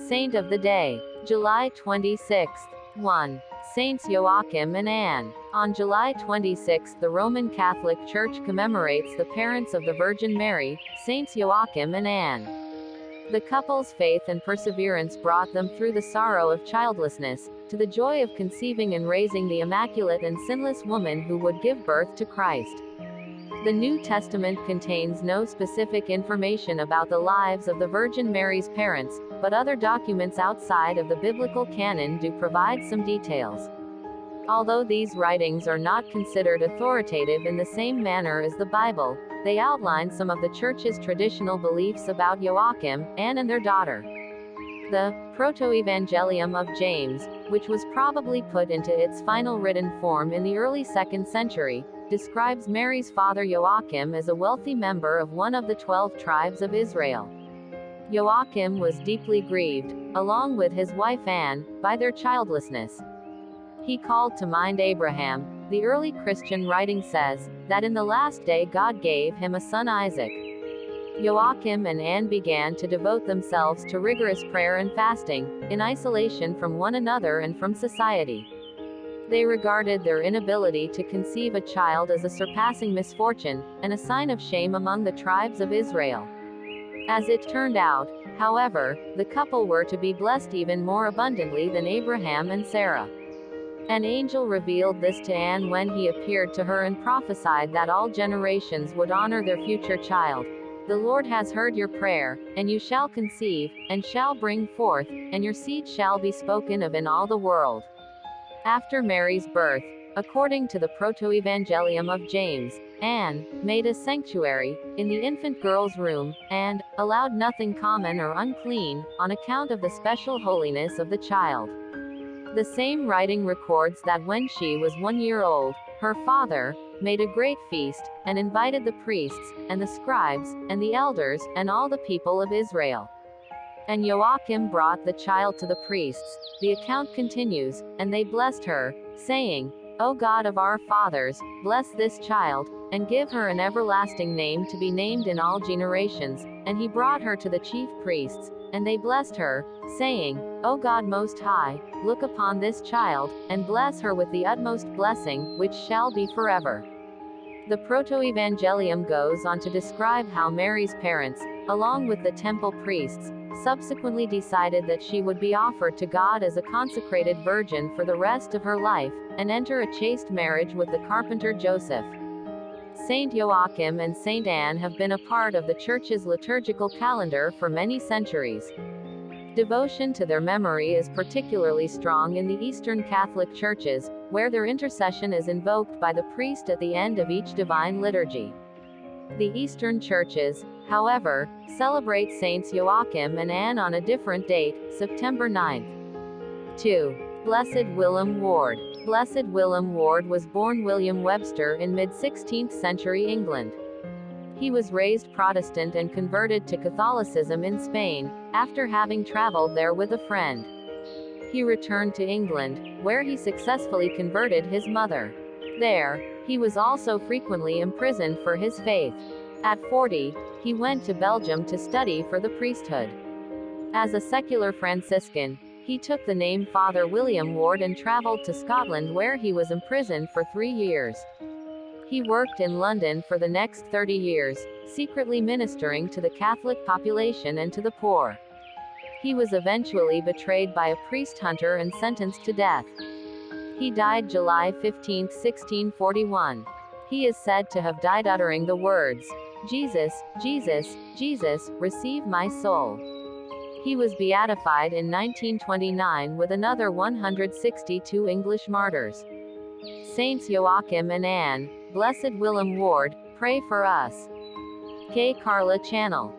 Saint of the Day, July 26th. 1. Saints Joachim and Anne. On July 26, the Roman Catholic Church commemorates the parents of the Virgin Mary, Saints Joachim and Anne. The couple's faith and perseverance brought them through the sorrow of childlessness, to the joy of conceiving and raising the immaculate and sinless woman who would give birth to Christ. The New Testament contains no specific information about the lives of the Virgin Mary's parents, but other documents outside of the biblical canon do provide some details. Although these writings are not considered authoritative in the same manner as the Bible, they outline some of the Church's traditional beliefs about Joachim, Anne and their daughter. The Proto-Evangelium of James, which was probably put into its final written form in the early 2nd century, describes Mary's father Joachim as a wealthy member of one of the 12 tribes of Israel. Joachim was deeply grieved, along with his wife Anne, by their childlessness. He called to mind Abraham. The early Christian writing says that in the last day God gave him a son Isaac. Joachim and Anne began to devote themselves to rigorous prayer and fasting, in isolation from one another and from society. They regarded their inability to conceive a child as a surpassing misfortune, and a sign of shame among the tribes of Israel. As it turned out, however, the couple were to be blessed even more abundantly than Abraham and Sarah. An angel revealed this to Anne when he appeared to her and prophesied that all generations would honor their future child. The Lord has heard your prayer, and you shall conceive, and shall bring forth, and your seed shall be spoken of in all the world. After Mary's birth, according to the Proto-Evangelium of James, Anne made a sanctuary in the infant girl's room, and allowed nothing common or unclean, on account of the special holiness of the child. The same writing records that when she was 1 year old, her father made a great feast, and invited the priests, and the scribes, and the elders, and all the people of Israel. And Joachim brought the child to the priests, the account continues, and they blessed her, saying, O God of our fathers, bless this child, and give her an everlasting name to be named in all generations. And he brought her to the chief priests, and they blessed her, saying, O God most high, look upon this child, and bless her with the utmost blessing, which shall be forever. The Proto-Evangelium goes on to describe how Mary's parents, along with the temple priests, subsequently decided that she would be offered to God as a consecrated virgin for the rest of her life, and enter a chaste marriage with the carpenter Joseph. Saint Joachim and Saint Anne have been a part of the Church's liturgical calendar for many centuries. Devotion to their memory is particularly strong in the Eastern Catholic Churches, where their intercession is invoked by the priest at the end of each divine liturgy. The Eastern Churches, however, celebrate Saints Joachim and Anne on a different date, September 9th. 2. Blessed Willam Ward. Blessed Willam Ward was born William Webster in mid-16th century England. He was raised Protestant and converted to Catholicism in Spain, after having traveled there with a friend. He returned to England, where he successfully converted his mother. There, he was also frequently imprisoned for his faith. At 40, he went to Belgium to study for the priesthood. As a secular Franciscan, he took the name Father William Ward and traveled to Scotland, where he was imprisoned for 3 years. He worked in London for the next 30 years, secretly ministering to the Catholic population and to the poor. He was eventually betrayed by a priest hunter and sentenced to death. He died July 15, 1641. He is said to have died uttering the words, Jesus, Jesus, Jesus, receive my soul. He was beatified in 1929 with another 162 English martyrs. Saints Joachim and Anne, Blessed Willam Ward, pray for us. Carla Channel.